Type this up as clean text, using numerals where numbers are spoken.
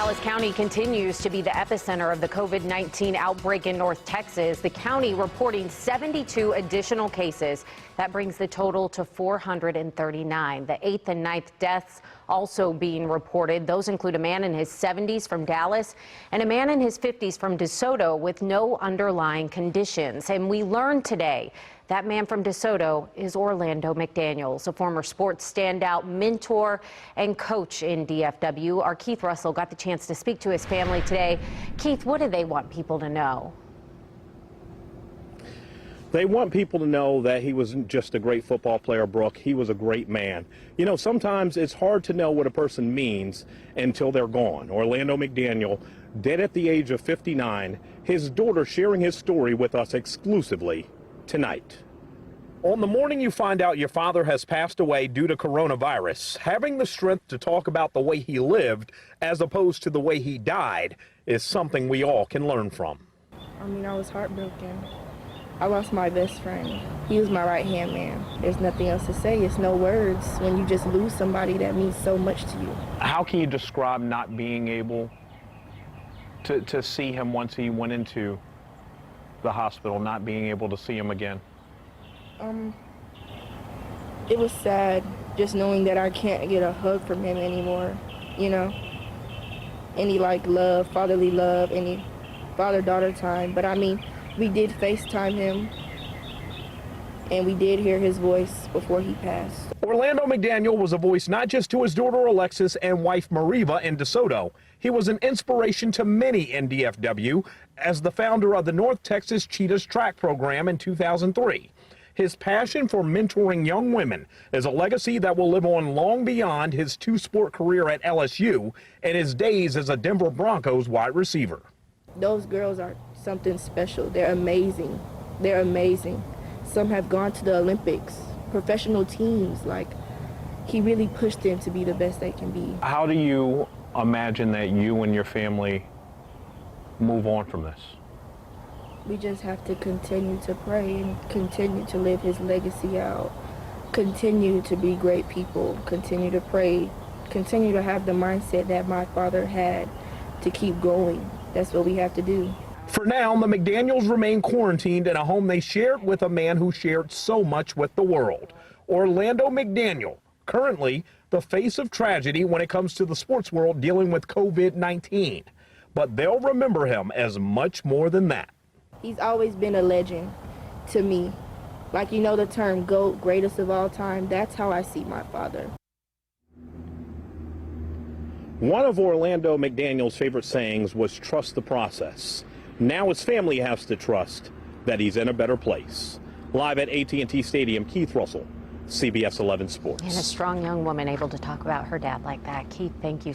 Dallas County continues to be the epicenter of the COVID-19 outbreak in North Texas. The county reporting 72 additional cases. That brings the total to 439. The 8th and 9th deaths also being reported. Those include a man in his 70s from Dallas and a man in his 50s from DeSoto with no underlying conditions. And we learned today that man from DeSoto is Orlando McDaniel, a former sports standout, mentor, and coach in DFW. Our Keith Russell got the chance to speak to his family today. Keith, what do they want people to know? They want people to know that he wasn't just a great football player, Brooke. He was a great man. You know, sometimes it's hard to know what a person means until they're gone. Orlando McDaniel, dead at the age of 59, his daughter sharing his story with us exclusively tonight. On the morning you find out your father has passed away due to coronavirus, having the strength to talk about the way he lived as opposed to the way he died is something we all can learn from. I was heartbroken. I lost my best friend. He was my right-hand man. There's nothing else to say. It's no words when you just lose somebody that means so much to you. How can you describe not being able to see him once he went into the hospital, not being able to see him again? It was sad just knowing that I can't get a hug from him anymore, you know? Any love, fatherly love, any father-daughter time. But we did FaceTime him, and we did hear his voice before he passed. Orlando McDaniel was a voice not just to his daughter Alexis and wife Mariva in DeSoto. He was an inspiration to many in DFW as the founder of the North Texas Cheetahs track program in 2003. His passion for mentoring young women is a legacy that will live on long beyond his two-sport career at LSU and his days as a Denver Broncos wide receiver. Those girls are something special. They're amazing. They're amazing. Some have gone to the Olympics, professional teams. He really pushed them to be the best they can be. How do you imagine that you and your family move on from this? We just have to continue to pray and continue to live his legacy out. Continue to be great people. Continue to pray. Continue to have the mindset that my father had to keep going. That's what we have to do. For now, the McDaniels remain quarantined in a home they shared with a man who shared so much with the world. Orlando McDaniel, currently the face of tragedy when it comes to the sports world dealing with COVID-19. But they'll remember him as much more than that. He's always been a legend to me. The term GOAT, greatest of all time, that's how I see my father. One of Orlando McDaniel's favorite sayings was trust the process. Now his family has to trust that he's in a better place. Live at AT&T Stadium, Keith Russell, CBS 11 Sports. And a strong young woman able to talk about her dad like that. Keith, thank you.